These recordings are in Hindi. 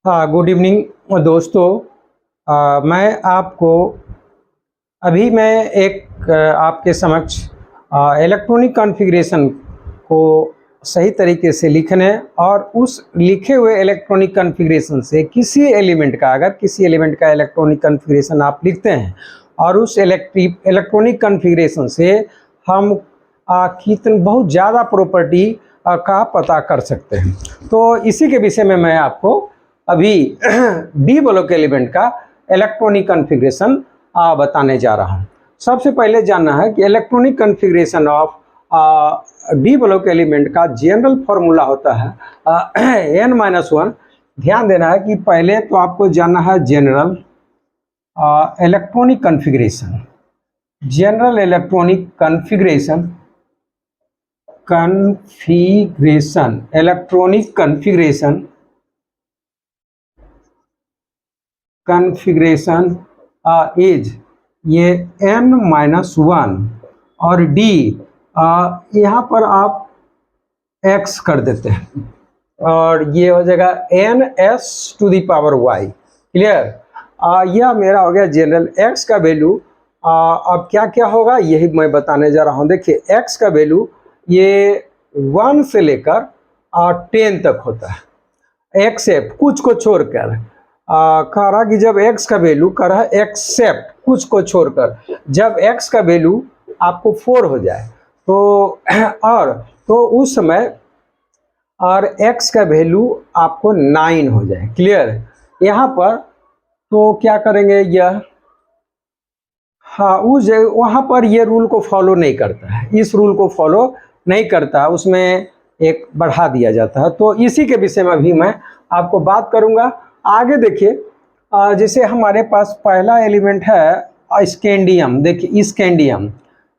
गुड इवनिंग दोस्तों। मैं आपको मैं एक आपके समक्ष इलेक्ट्रॉनिक कॉन्फ़िगरेशन को सही तरीके से लिखने और उस लिखे हुए इलेक्ट्रॉनिक कॉन्फ़िगरेशन से किसी एलिमेंट का इलेक्ट्रॉनिक कॉन्फ़िगरेशन आप लिखते हैं और उस इलेक्ट्रॉनिक कॉन्फ़िगरेशन से हम कितने बहुत ज़्यादा प्रॉपर्टी का पता कर सकते हैं। तो इसी के विषय में मैं आपको अभी डी ब्लॉक एलिमेंट का इलेक्ट्रॉनिक कॉन्फ़िगरेशन बताने जा रहा हूँ। सबसे पहले जानना है कि electronic configuration of D block element का जनरल फॉर्मूला होता है n-1। ध्यान देना है कि पहले तो आपको जानना है general electronic configuration. General electronic configuration electronic configuration is ये n-1 और d यहाँ पर आप x कर देते हैं और ये हो जाएगा ns⁻y। क्लियर? यह मेरा हो गया जनरल। x का वैल्यू अब क्या क्या होगा यही मैं बताने जा रहा हूँ। देखिए x का वैल्यू ये 1 से लेकर 10 तक होता है, एक्सेप्ट कुछ को छोड़कर। कह रहा कि जब x का वैल्यू कर रहा है एक्सेप्ट कुछ को छोड़कर, जब x का वैल्यू आपको 4 हो जाए तो उस समय और x का वैल्यू आपको 9 हो जाए। क्लियर? यहाँ पर तो क्या करेंगे यह वहाँ पर ये रूल को फॉलो नहीं करता है, इस रूल को फॉलो नहीं करता, उसमें एक बढ़ा दिया जाता है। तो इसी के विषय में भी मैं आपको बात करूँगा। आगे देखिए जैसे हमारे पास पहला एलिमेंट है स्कैंडियम। देखिए स्कैंडियम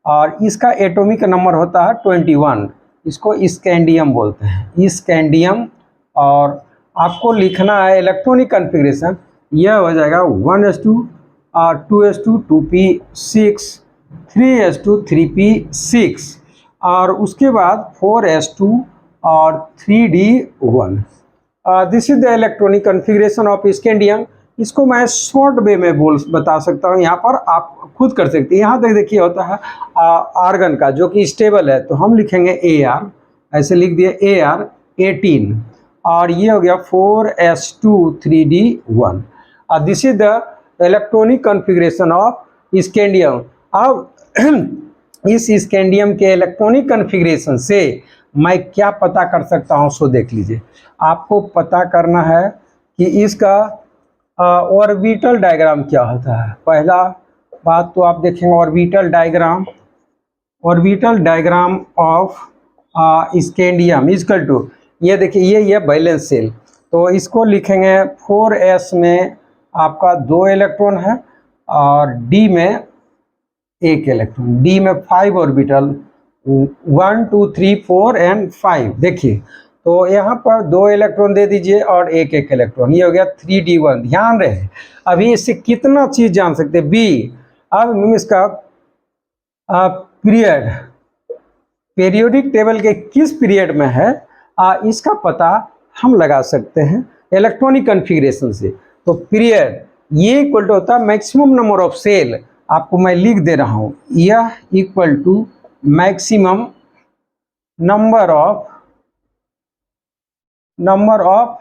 और इसका एटॉमिक नंबर होता है 21। इसको स्कैंडियम बोलते हैं, स्कैंडियम। और आपको लिखना है इलेक्ट्रॉनिक कॉन्फ़िगरेशन, यह हो जाएगा 1s2 2s2 2p6 3s2 3p6 और उसके बाद 4s2 और 3d1। This is the electronic configuration of scandium. इसको मैं शॉर्ट वे में बता सकता हूँ, यहाँ पर आप खुद कर सकते हैं। यहाँ तक देखिए होता है आर्गन का जो कि स्टेबल है, तो हम लिखेंगे AR, ऐसे लिख दिए AR 18 और ये हो गया 4s2 3d1। This is the electronic configuration of scandium. अब इस स्कैंडियम के इलेक्ट्रॉनिक कॉन्फ़िगरेशन से मैं क्या पता कर सकता हूँ सो देख लीजिए। आपको पता करना है कि इसका ऑर्बिटल डायग्राम क्या होता है। पहला बात तो आप देखेंगे orbital diagram of scandium equal to, ये देखिए ये वैलेंस सेल, तो इसको लिखेंगे 4s में आपका 2 इलेक्ट्रॉन है और d में 1 इलेक्ट्रॉन, d में 5 ऑर्बिटल 1 2 3 4 एंड 5। देखिए तो यहाँ पर 2 इलेक्ट्रॉन दे दीजिए और 1 इलेक्ट्रॉन, ये हो गया 3d1। ध्यान रहे अभी इससे कितना चीज जान सकते हैं। b अब इसका पीरियोडिक टेबल के किस पीरियड में है इसका पता हम लगा सकते हैं इलेक्ट्रॉनिक कॉन्फ़िगरेशन से। तो पीरियड ये इक्वल टू होता है मैक्सिमम नंबर ऑफ सेल। आपको मैं लिख दे रहा हूँ, यह equal to maximum number of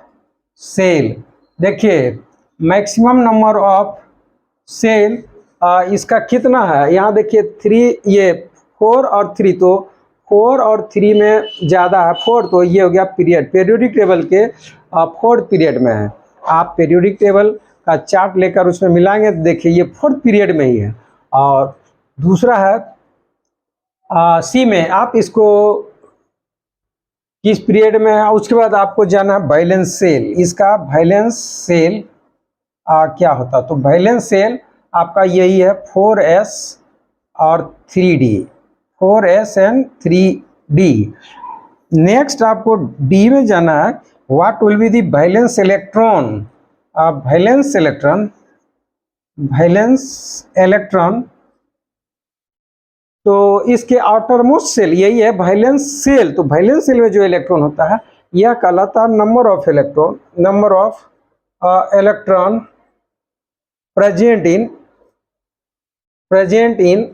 shell. देखिए मैक्सिमम नंबर ऑफ सेल इसका कितना है, यहाँ देखिए 3, ये 4 और 3, तो 4 और 3 में ज़्यादा है 4, तो ये हो गया पीरियड। पीरियोडिक टेबल के 4th पीरियड में है। आप पीरियोडिक टेबल का चार्ट लेकर उसमें मिलाएंगे तो देखिए ये 4th पीरियड में ही है। और दूसरा है सी में, आप इसको किस पीरियड में है। उसके बाद आपको जाना है वैलेंस सेल। इसका वैलेंस सेल क्या होता है, तो वैलेंस सेल आपका यही है 4s और 3d, 4s and 3d। Next आपको d में जाना है, what will be the valence electron. Valence electron तो इसके आउटर मोस्ट सेल यही है वैलेंस सेल। तो वैलेंस सेल में जो इलेक्ट्रॉन होता है यह कहलाता है number of electron, number of electron present in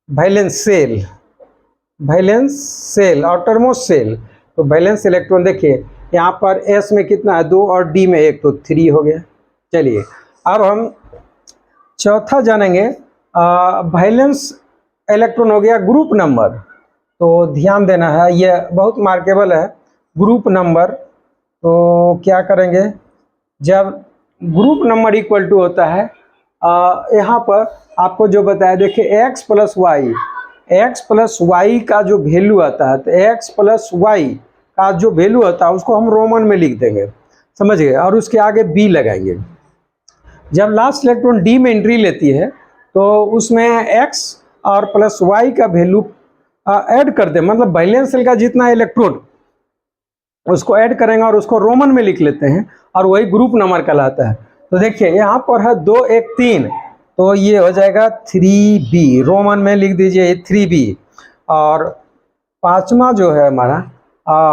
valence shell, valence shell, outermost shell. तो वैलेंस इलेक्ट्रॉन देखिए यहाँ पर एस में कितना है 2 और डी में 1, तो 3 हो गया। चलिए अब हम चौथा जानेंगे। वैलेंस इलेक्ट्रॉन हो गया ग्रुप नंबर। तो ध्यान देना है, यह बहुत मार्केबल है ग्रुप नंबर। तो क्या करेंगे, जब ग्रुप नंबर इक्वल टू होता है यहाँ पर आपको जो बताया देखिए x प्लस वाई का जो वैल्यू आता है, तो x प्लस वाई का जो वैल्यू होता है उसको हम रोमन में लिख देंगे, समझ गए, और उसके आगे b लगाएंगे। जब लास्ट इलेक्ट्रॉन d में एंट्री लेती है तो उसमें x और प्लस वाई का वैल्यू ऐड कर दे, मतलब वैलेंस सेल का जितना इलेक्ट्रॉन उसको ऐड करेंगे और उसको रोमन में लिख लेते हैं और वही ग्रुप नंबर कहलाता है। तो देखिए यहाँ पर है 2 1 3, तो ये हो जाएगा 3b, रोमन में लिख दीजिए 3b। और पांचवा जो है हमारा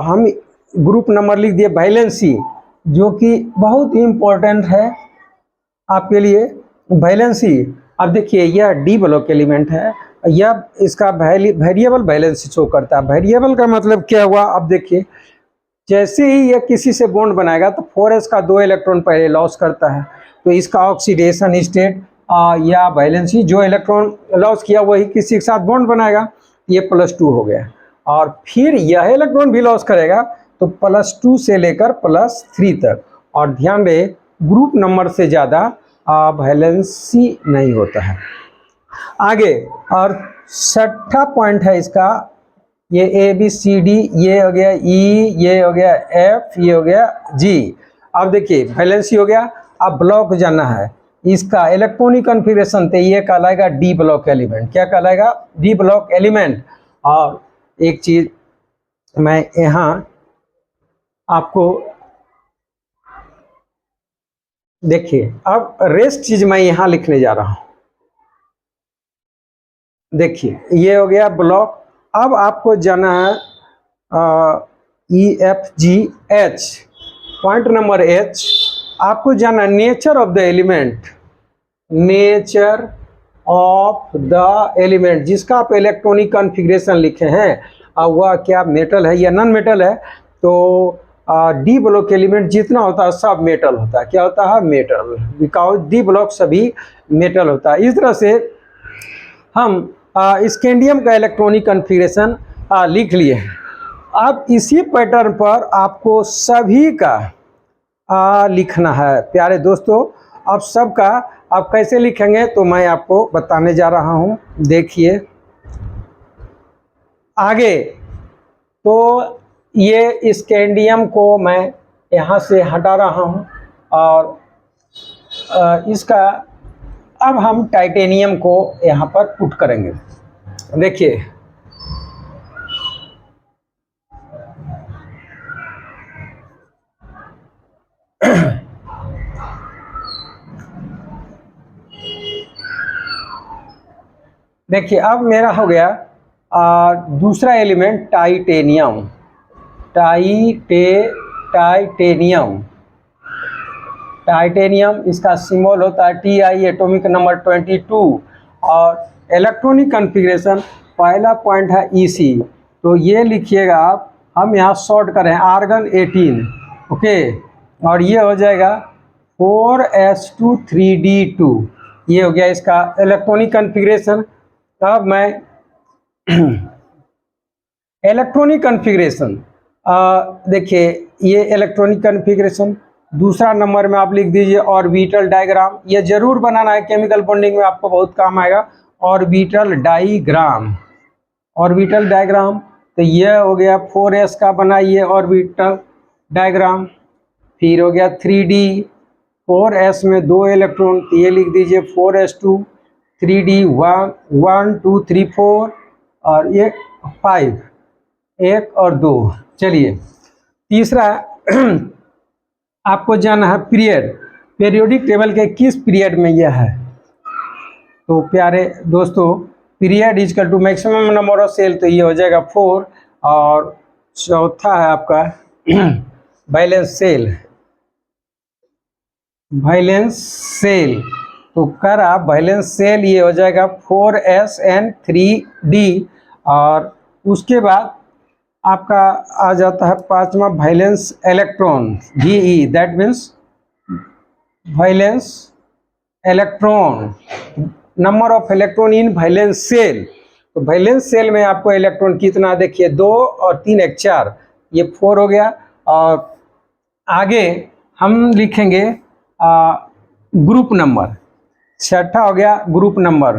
हम ग्रुप नंबर लिख दिए वैलेंसी, जो कि बहुत ही इम्पोर्टेंट है आपके लिए वैलेंसी। अब देखिए यह डी ब्लॉक एलिमेंट है, यह इसका वेरिएबल वैलेंसी शो करता है। वेरिएबल का मतलब क्या हुआ, अब देखिए जैसे ही ये किसी से बॉन्ड बनाएगा तो 4s का 2 इलेक्ट्रॉन पहले लॉस करता है, तो इसका ऑक्सीडेशन स्टेट या वैलेंसी, जो इलेक्ट्रॉन लॉस किया वही किसी के साथ बॉन्ड बनाएगा, ये +2 हो गया। और फिर यह इलेक्ट्रॉन भी लॉस करेगा तो +2 से लेकर +3 तक। और ध्यान रहे ग्रुप नंबर से ज़्यादा वैलेंसी नहीं होता है। आगे और छठा पॉइंट है इसका, ये ABCD, ये हो गया E, ये हो गया F, ये हो गया G। अब देखिए वैलेंसी हो गया, अब ब्लॉक जानना है इसका इलेक्ट्रॉनिक कॉन्फ़िगरेशन, तो ये कहलाएगा डी ब्लॉक एलिमेंट। क्या कहलाएगा, डी ब्लॉक एलिमेंट। और एक चीज मैं यहाँ आपको देखिए, अब रेस्ट चीज मैं यहाँ लिखने जा रहा हूँ। देखिए ये हो गया ब्लॉक। अब आपको जाना है EFGH, पॉइंट नंबर H, आपको जाना nature of the element, nature of the element, जिसका आप इलेक्ट्रॉनिक कॉन्फ़िगरेशन लिखे हैं वह क्या मेटल है या नॉन मेटल है। तो डी ब्लॉक एलिमेंट जितना होता है सब मेटल होता है। क्या होता है, मेटल, बिकॉज डी ब्लॉक सभी मेटल होता है। इस तरह से हम स्कैंडियम का इलेक्ट्रॉनिक कॉन्फ़िगरेशन लिख लिए हैं। अब इसी पैटर्न पर आपको सभी का लिखना है प्यारे दोस्तों। अब सबका आप कैसे लिखेंगे तो मैं आपको बताने जा रहा हूं। देखिए आगे, तो ये स्कैंडियम को मैं यहाँ से हटा रहा हूं और इसका अब हम टाइटेनियम को यहाँ पर पुट करेंगे। देखिए देखिए अब मेरा हो गया दूसरा एलिमेंट टाइटेनियम। टाइटेनियम इसका सिंबल होता है Ti, एटॉमिक नंबर 22। और इलेक्ट्रॉनिक कॉन्फ़िगरेशन पहला पॉइंट है EC, तो ये लिखिएगा आप, हम यहाँ शॉर्ट करें आर्गन 18, ओके। और ये हो जाएगा 4s2 3d2, ये हो गया इसका इलेक्ट्रॉनिक कॉन्फ़िगरेशन। अब मैं इलेक्ट्रॉनिक कॉन्फ़िगरेशन देखिए, ये इलेक्ट्रॉनिक कॉन्फ़िगरेशन दूसरा नंबर में आप लिख दीजिए ऑर्बिटल डायग्राम। ये जरूर बनाना है, केमिकल बॉन्डिंग में आपको बहुत काम आएगा। ऑर्बिटल डायग्राम, ऑर्बिटल डायग्राम, तो ये हो गया 4s का बनाइए ऑर्बिटल डायग्राम। फिर हो गया 3d, 4s में 2 इलेक्ट्रॉन, तो ये लिख दीजिए 4s2 3d 1 2 3 4, और ये 5, 1 और 2। चलिए तीसरा आपको जानना है पीरियड, पीरियोडिक टेबल के किस पीरियड में यह है। तो प्यारे दोस्तों period equal to maximum number of shell, तो ये हो जाएगा 4। और चौथा है आपका वैलेंस सेल। वैलेंस सेल तो कर आप वैलेंस सेल ये हो जाएगा 4sn3d। और उसके बाद आपका आ जाता है पांचवा valence electron Ve, that means valence electron, number of electron in valence shell. तो वैलेंस सेल में आपको इलेक्ट्रॉन कितना, देखिए 2 और 3 1 4, ये 4 हो गया। और आगे हम लिखेंगे ग्रुप नंबर, छठा हो गया ग्रुप नंबर।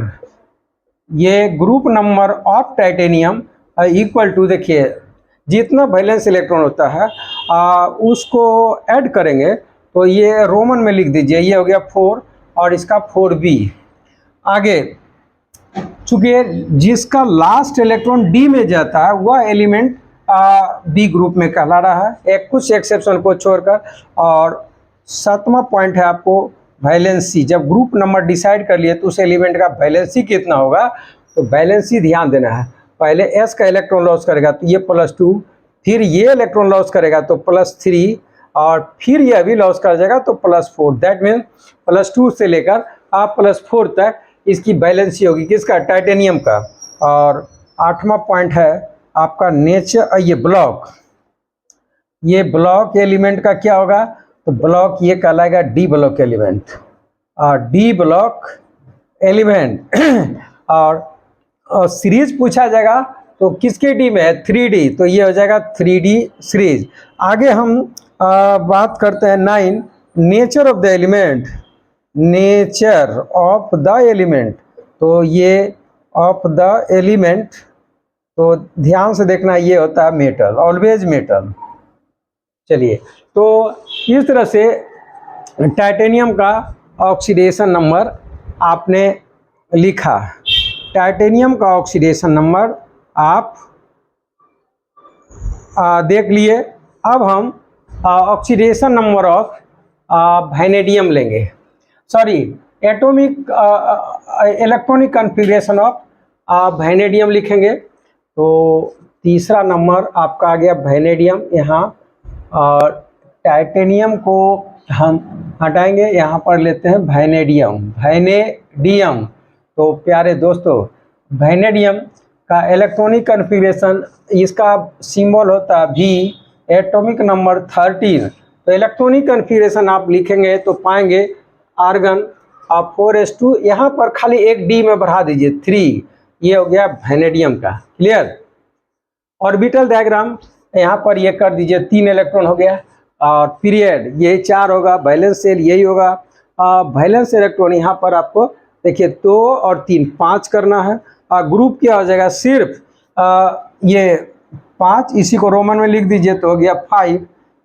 ये group number of titanium equal to, देखिए जितना वैलेंस इलेक्ट्रॉन होता है उसको ऐड करेंगे, तो ये रोमन में लिख दीजिए, ये हो गया 4 और इसका 4b। आगे चूंकि जिसका लास्ट इलेक्ट्रॉन डी में जाता है वह एलिमेंट बी ग्रुप में कहला रहा है, एक कुछ एक्सेप्शन को छोड़कर। और सातवां पॉइंट है आपको वैलेंसी। जब ग्रुप नंबर डिसाइड कर लिए तो उस एलिमेंट का वैलेंसी कितना होगा, तो वैलेंसी ध्यान देना है। पहले एस का इलेक्ट्रॉन लॉस करेगा तो ये +2, फिर ये इलेक्ट्रॉन लॉस करेगा तो +3, और फिर यह भी लॉस कर जाएगा तो +4। दैट मीन +2 से लेकर आप +4 तक इसकी वैलेंसी होगी, किसका, टाइटेनियम का। और आठवां पॉइंट है आपका नेचर, ये ब्लॉक, ये ब्लॉक एलिमेंट का क्या होगा, तो ब्लॉक ये कहलाएगा D block element, D block element. और सीरीज पूछा जाएगा तो किसके डी में है, 3D, तो ये हो जाएगा 3D सीरीज। आगे हम बात करते हैं 9, nature of the element. Nature of the element, तो ये ऑफ द एलिमेंट, तो ध्यान से देखना, ये होता है मेटल, ऑलवेज मेटल। चलिए, तो इस तरह से टाइटेनियम का ऑक्सीडेशन नंबर आपने लिखा। टाइटेनियम का ऑक्सीडेशन नंबर आप देख लिए। अब हम ऑक्सीडेशन नंबर ऑफ वैनेडियम लेंगे, sorry atomic electronic configuration of vanadium लिखेंगे। तो तीसरा नंबर आपका आ गया वैनेडियम यहाँ, और टाइटेनियम को हम हटाएंगे, यहाँ पर लेते हैं वैनेडियम। वैनेडियम, तो प्यारे दोस्तों वैनेडियम का इलेक्ट्रॉनिक कॉन्फ़िगरेशन, इसका सिंबल होता है V, एटॉमिक नंबर 13। तो इलेक्ट्रॉनिक कॉन्फ़िगरेशन आप लिखेंगे तो पाएंगे आर्गन 4s2, यहाँ पर खाली एक D में बढ़ा दीजिए 3, ये हो गया वैनेडियम का। क्लियर। ऑर्बिटल डायग्राम यहाँ पर ये कर दीजिए, 3 इलेक्ट्रॉन हो गया, और पीरियड ये 4 होगा, वैलेंस सेल यही होगा। वैलेंस इलेक्ट्रॉन यहाँ पर आपको देखिए 2 और 3 5 करना है। ग्रुप क्या हो जाएगा, सिर्फ ये 5, इसी को रोमन में लिख दीजिए तो हो गया 5,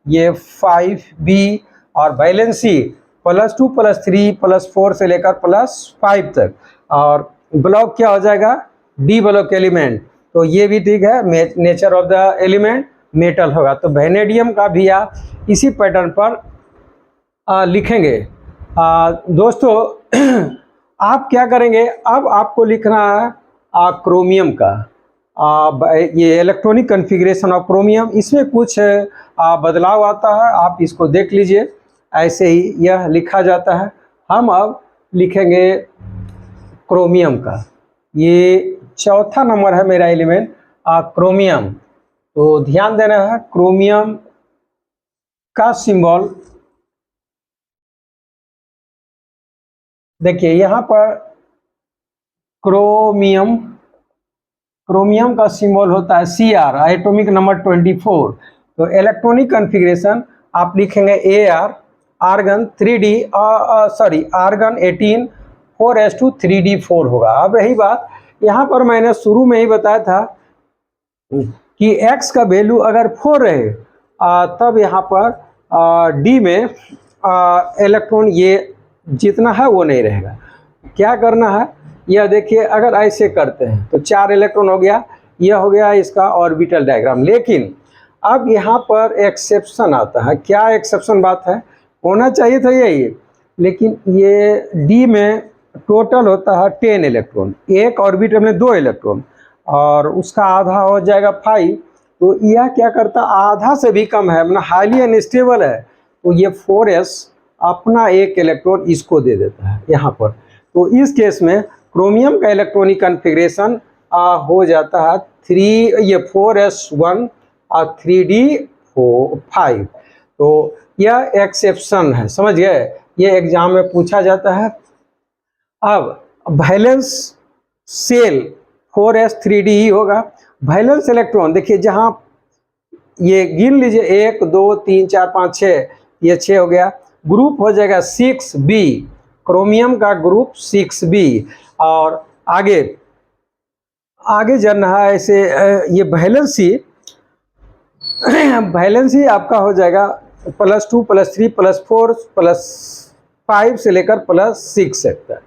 ये 5b। और वैलेंसी +2 +3 +4 से लेकर +5 तक। और ब्लॉक क्या हो जाएगा, डी ब्लॉक एलिमेंट, तो ये भी ठीक है, nature of the element metal होगा। तो वैनेडियम का भी आप इसी पैटर्न पर लिखेंगे। दोस्तों आप क्या करेंगे, अब आपको लिखना है क्रोमियम का, ये इलेक्ट्रॉनिक कॉन्फ़िगरेशन ऑफ क्रोमियम। इसमें कुछ बदलाव आता है, आप इसको देख लीजिए, ऐसे ही यह लिखा जाता है। हम अब लिखेंगे क्रोमियम का, ये चौथा नंबर है मेरा एलिमेंट क्रोमियम। तो ध्यान देना है, क्रोमियम का सिंबल देखिए यहाँ पर क्रोमियम का सिंबल होता है Cr, एटॉमिक नंबर 24। तो इलेक्ट्रॉनिक कॉन्फ़िगरेशन आप लिखेंगे Ar, argon 3D, sorry argon 18 4s2 3d4 होगा। अब रही बात, यहाँ पर मैंने शुरू में ही बताया था कि x का वैल्यू अगर 4 रहे तब यहाँ पर D में इलेक्ट्रॉन ये जितना है वो नहीं रहेगा। क्या करना है, यह देखिए, अगर ऐसे करते हैं तो 4 इलेक्ट्रॉन हो गया, यह हो गया इसका ऑर्बिटल डायग्राम। लेकिन अब यहाँ पर एक्सेप्शन आता है। क्या एक्सेप्शन बात है, होना चाहिए था यही, लेकिन ये डी में टोटल होता है 10 इलेक्ट्रॉन, एक ऑर्बिटल में 2 इलेक्ट्रॉन और उसका आधा हो जाएगा 5। तो यह क्या करता है, आधा से भी कम है, मतलब हाईली अनस्टेबल है, तो ये 4s अपना एक इलेक्ट्रॉन इसको दे देता है यहाँ पर। तो इस केस में क्रोमियम का इलेक्ट्रॉनिक कन्फिग्रेशन हो जाता है 4s1 और 3d5। तो यह एक्सेप्शन है, समझ गए, ये एग्जाम में पूछा जाता है। अब वैलेंस सेल 4s3d ही होगा। वैलेंस इलेक्ट्रॉन देखिए, जहाँ ये गिन लीजिए 1 2 3 4 5 6, ये 6 हो गया। ग्रुप हो जाएगा 6b, क्रोमियम का ग्रुप 6b। और आगे आगे जाना है ऐसे, ये वैलेंसी आपका हो जाएगा +2 +3 +4 +5 से लेकर +6 तक।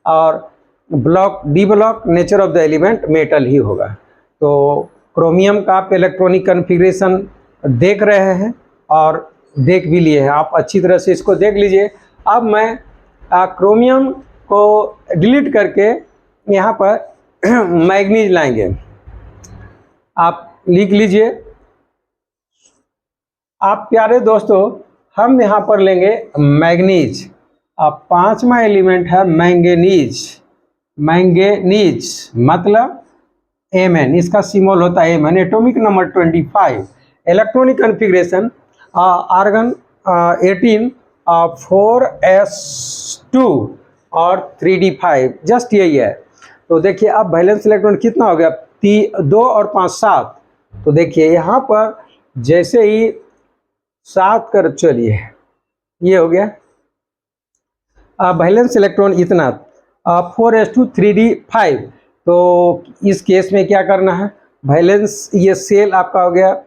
और block D block nature of the element metal ही होगा। तो क्रोमियम का आप इलेक्ट्रॉनिक कन्फिग्रेशन देख रहे हैं और देख भी लिए हैं, आप अच्छी तरह से इसको देख लीजिए। अब मैं क्रोमियम को डिलीट करके यहाँ पर मैग्नीज लाएंगे, आप लिख लीजिए। आप प्यारे दोस्तों, हम यहाँ पर लेंगे मैग्नीज। अब 5वां एलिमेंट है मैंगनीज। मैंगनीज मतलब Mn, इसका सिंबल होता है Mn, atomic number 25, electronic configuration argon 18, 4s2 और 3d5, जस्ट यही है। तो देखिए अब वैलेंस इलेक्ट्रॉन कितना हो गया, 2 और 5 7। तो देखिए यहाँ पर जैसे ही 7 कर, चलिए ये हो गया वैलेंस इलेक्ट्रॉन इतना 4s2 3d5। तो इस केस में क्या करना है, वैलेंस ये सेल आपका हो गया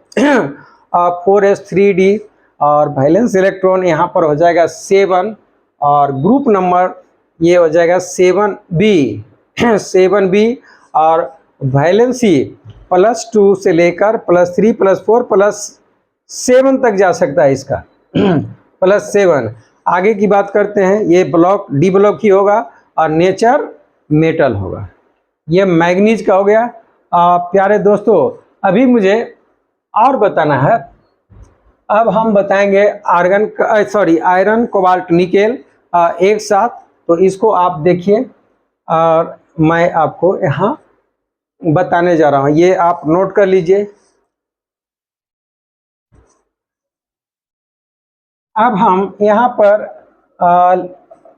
4s3d और वैलेंस इलेक्ट्रॉन यहाँ पर हो जाएगा 7 और ग्रुप नंबर ये हो जाएगा 7b 7b। और वैलेंसी +2 से लेकर +3 +4 +7 तक जा सकता है इसका +7। आगे की बात करते हैं, ये ब्लॉक डी ब्लॉक ही होगा और नेचर मेटल होगा। ये मैग्नीज का हो गया। प्यारे दोस्तों, अभी मुझे और बताना है। अब हम बताएंगे आयरन कोबाल्ट निकेल एक साथ। तो इसको आप देखिए और मैं आपको यहाँ बताने जा रहा हूँ, ये आप नोट कर लीजिए। अब हम यहाँ पर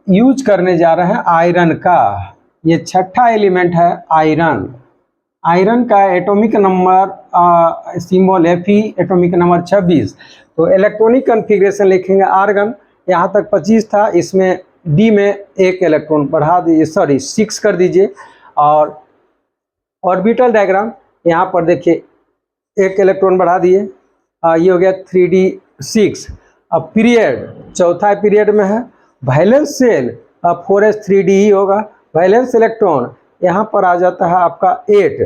यूज करने जा रहे हैं आयरन का। ये 6ठा एलिमेंट है आयरन। आयरन का atomic number symbol Fe, atomic number 26। तो इलेक्ट्रॉनिक कन्फिग्रेशन लिखेंगे आर्गन, यहाँ तक 25 था, इसमें डी में एक इलेक्ट्रॉन बढ़ा दीजिए, 6 कर दीजिए। और ऑर्बिटल डायग्राम यहाँ पर देखिए, एक इलेक्ट्रॉन बढ़ा दिए, ये हो गया 3d6। अब पीरियड चौथा पीरियड में है। वैलेंस सेल 4s3d ही होगा। वैलेंस इलेक्ट्रॉन यहाँ पर आ जाता है आपका 8।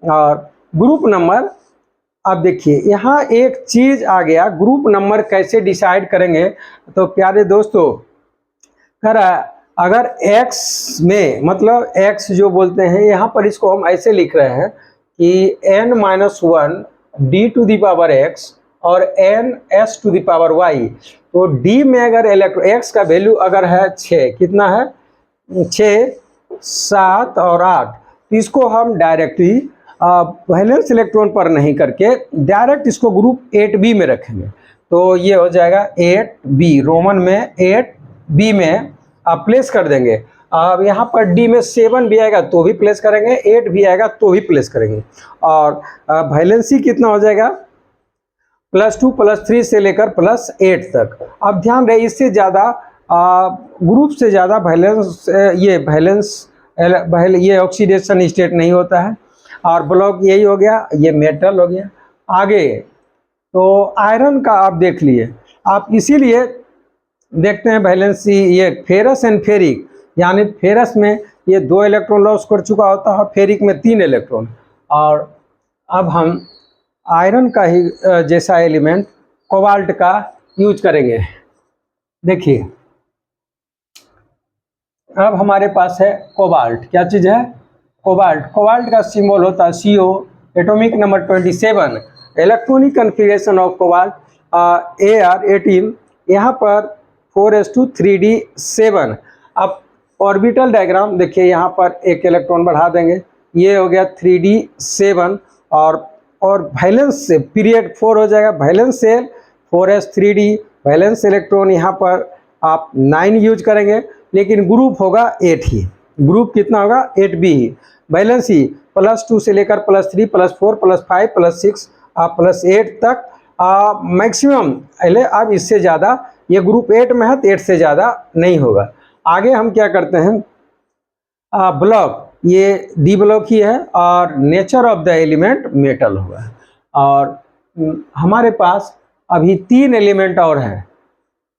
और ग्रुप नंबर, अब देखिए यहाँ एक चीज आ गया, ग्रुप नंबर कैसे डिसाइड करेंगे। तो प्यारे दोस्तों, अगर x में, मतलब x जो बोलते हैं, यहाँ पर इसको हम ऐसे लिख रहे हैं कि n-1 d⁻x और n(s) y। तो d में अगर इलेक्ट्रॉन x का वैल्यू अगर है 6, कितना है 6, 7 और 8, तो इसको हम डायरेक्टली वैलेंस इलेक्ट्रॉन पर नहीं करके डायरेक्ट इसको ग्रुप 8b में रखेंगे। तो ये हो जाएगा 8b, रोमन में 8b में आप प्लेस कर देंगे। अब यहाँ पर डी में 7 भी आएगा तो भी प्लेस करेंगे, 8 भी आएगा तो भी प्लेस करेंगे। और वैलेंसी कितना हो जाएगा, +2 +3 से लेकर +8 तक। अब ध्यान रहे, इससे ज़्यादा ग्रुप से ज़्यादा ये ऑक्सीडेशन स्टेट नहीं होता है। और ब्लॉक यही हो गया, ये मेटल हो गया। आगे तो आयरन का आप देख लिए, आप इसीलिए देखते हैं वैलेंसी, ये फेरस एंड फेरिक, यानी फेरस में ये 2 इलेक्ट्रॉन लॉस कर चुका होता है, फेरिक में 3 इलेक्ट्रॉन। और अब हम आयरन का ही जैसा एलिमेंट कोबाल्ट का यूज करेंगे। देखिए अब हमारे पास है कोबाल्ट। क्या चीज़ है? कोबाल्ट। कोबाल्ट का सिंबल होता है CO, atomic number 27। Electronic configuration of cobalt AR18। यहाँ पर 4s2 3d7। अब ऑर्बिटल डायग्राम देखिए, यहाँ पर एक इलेक्ट्रॉन बढ़ा देंगे, ये हो गया 3d7। और वैलेंस से पीरियड 4 हो जाएगा, valence shell 4s3d, valence electron यहाँ पर आप 9 यूज करेंगे, लेकिन ग्रुप होगा 8 ही। ग्रुप कितना होगा? 8b ही। वैलेंस ही +2 से लेकर +3 +4 +5 +6 +8 तक मैक्सिमम। पहले अब इससे ज़्यादा, ये ग्रुप 8 में है तो 8 से ज़्यादा नहीं होगा। आगे हम क्या करते हैं, ब्लॉक, ये डी ब्लॉक ही है और nature of the element metal होगा। और हमारे पास अभी 3 एलिमेंट और हैं।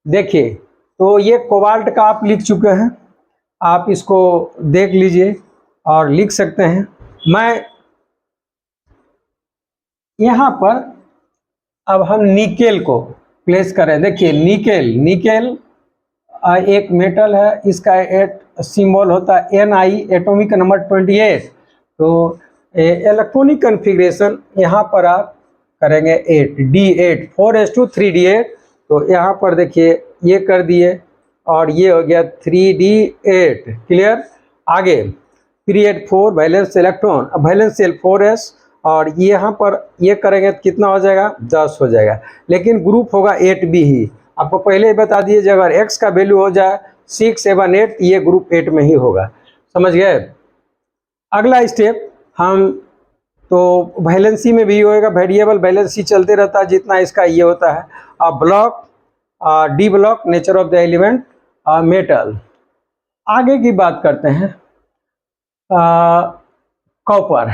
देखिए, तो ये कोबाल्ट का आप लिख चुके हैं, आप इसको देख लीजिए और लिख सकते हैं। मैं यहाँ पर अब हम निकेल को प्लेस करें। देखिए, निकेल एक मेटल है, इसका सिंबल होता है Ni, एटॉमिक नंबर 28। तो इलेक्ट्रॉनिक कन्फिग्रेशन यहाँ पर आप करेंगे 8d8, 4s2 3d8। तो यहाँ पर देखिए ये कर दिए और ये हो गया 3d8। क्लियर? आगे period 4, valence electron, valence shell 4s, और यहाँ पर ये करेंगे तो कितना हो जाएगा? 10 हो जाएगा, लेकिन ग्रुप होगा 8b ही। आपको पहले ही बता दिए, जब अगर x का वैल्यू हो जाए 6, 7, 8, ये ग्रुप 8 में ही होगा। समझ गए? अगला स्टेप हम तो वैलेंसी में भी होएगा, वेरिएबल वैलेंसी चलते रहता है जितना इसका ये होता है। Block, D block, nature of the element metal. आगे की बात करते हैं कॉपर।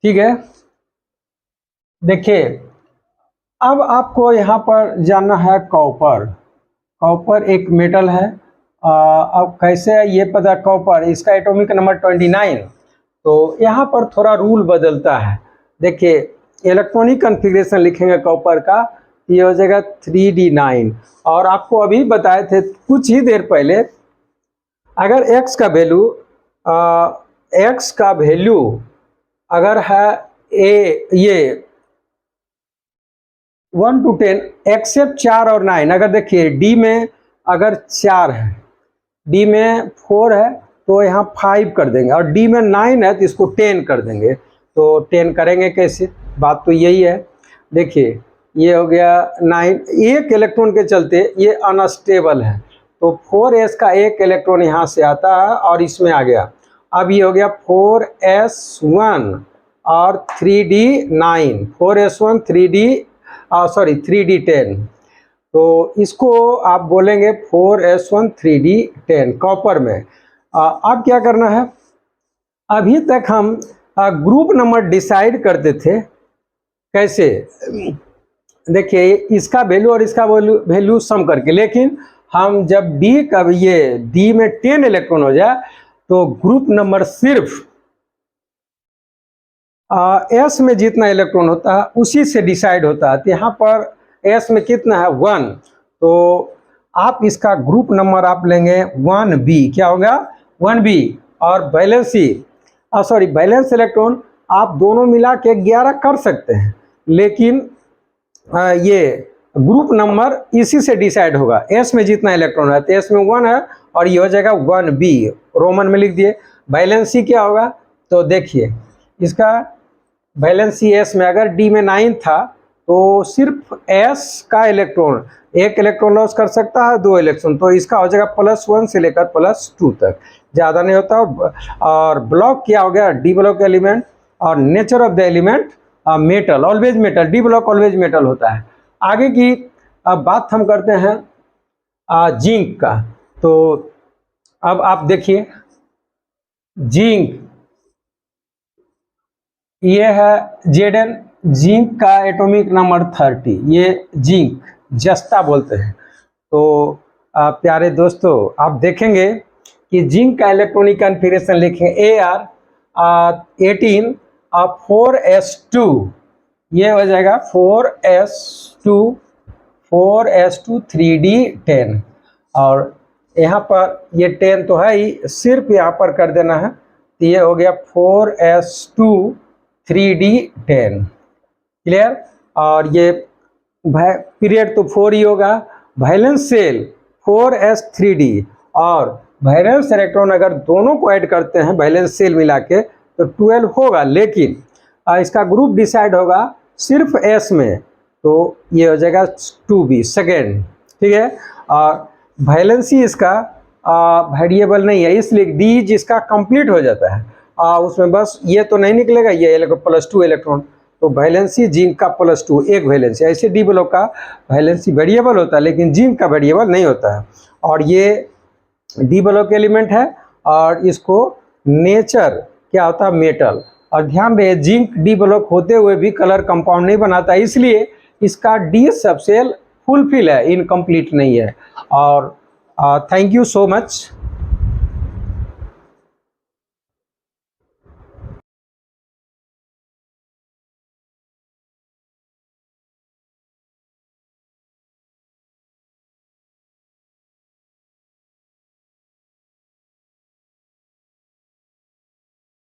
ठीक है, देखिए अब आपको यहाँ पर जानना है कॉपर। कॉपर एक मेटल है। अब कैसे है ये पता? कॉपर, इसका एटॉमिक नंबर 29। तो यहाँ पर थोड़ा रूल बदलता है। देखिए, इलेक्ट्रॉनिक कन्फिग्रेशन लिखेंगे कॉपर का, ये हो जाएगा 3d9। और आपको अभी बताए थे कुछ ही देर पहले, अगर x का वैल्यू अगर है ये 1 to 10 एक्सेप्ट 4 और 9। अगर देखिए डी में अगर 4 है, डी में 4 है तो यहाँ 5 कर देंगे, और डी में 9 है तो इसको 10 कर देंगे। तो 10 करेंगे कैसे? बात तो यही है। देखिए ये हो गया 9, एक इलेक्ट्रॉन के चलते ये अनस्टेबल है, तो 4s का एक इलेक्ट्रॉन यहाँ से आता है और इसमें आ गया। अब ये हो गया 4s1 और 3d9, 4s1 3d10। तो इसको आप बोलेंगे 4s1 3d10 कॉपर में। अब क्या करना है? अभी तक हम ग्रुप नंबर डिसाइड करते थे कैसे? देखिए, इसका वैल्यू और इसका वैल्यू सम करके, लेकिन हम जब डी का ये डी में 10 इलेक्ट्रॉन हो जाए तो ग्रुप नंबर सिर्फ एस में जितना इलेक्ट्रॉन होता है उसी से डिसाइड होता है। तो यहाँ पर एस में कितना है? 1। तो आप इसका ग्रुप नंबर आप लेंगे 1b। क्या होगा? 1b। और वैलेंसी वैलेंस इलेक्ट्रॉन आप दोनों मिला के 11 कर सकते हैं, लेकिन ये ग्रुप नंबर इसी से डिसाइड होगा। एस में जितना इलेक्ट्रॉन है, तो एस में 1 है और ये हो जाएगा 1b, रोमन में लिख दिए। वैलेंसी क्या होगा? तो देखिए, इसका वैलेंसी एस में अगर डी में 9 था तो सिर्फ एस का इलेक्ट्रॉन एक इलेक्ट्रॉन लॉस कर सकता है, 2 इलेक्ट्रॉन, तो इसका हो जाएगा +1 से लेकर +2 तक, ज़्यादा नहीं होता। और ब्लॉक क्या हो गया? D block element. और nature of the element metal, always metal, D block always metal होता है। आगे की अब बात हम करते हैं जिंक का। तो अब आप देखिए, जिंक ये है Zn, जिंक का एटॉमिक नंबर 30। ये जिंक जस्ता बोलते हैं। तो प्यारे दोस्तों, आप देखेंगे कि जिंक का इलेक्ट्रॉनिक कन्फिगरेशन लिखेंगे AR18 और 4s2, ये हो जाएगा 4s2 3d10। और यहाँ पर ये 10 तो है ही, सिर्फ यहाँ पर कर देना है। तो ये हो गया 4s2 3d10, क्लियर। और ये पीरियड तो 4 ही होगा। वैलेंस शेल 4s3d और वैलेंस इलेक्ट्रॉन अगर दोनों को ऐड करते हैं वैलेंस शेल मिला के तो 12 होगा, लेकिन इसका ग्रुप डिसाइड होगा सिर्फ s में, तो ये हो जाएगा 2b सेकेंड, ठीक है। और वैलेंसी इसका वेरिएबल नहीं है, इसलिए डी जिसका कंप्लीट हो जाता है उसमें बस ये तो नहीं निकलेगा, ये +2 इलेक्ट्रॉन, तो वैलेंसी जिंक का +2 एक वैलेंसी। ऐसे डी ब्लॉक का वैलेंसी वेरिएबल होता है लेकिन जिंक का वेरिएबल नहीं होता है। और ये डी ब्लॉक एलिमेंट है और इसको नेचर क्या होता है, मेटल। और ध्यान रहे जिंक डी ब्लॉक होते हुए भी कलर कंपाउंड नहीं बनाता, इसलिए इसका डी सबसेल फुलफिल है, इनकम्प्लीट नहीं है। और थैंक यू सो मच।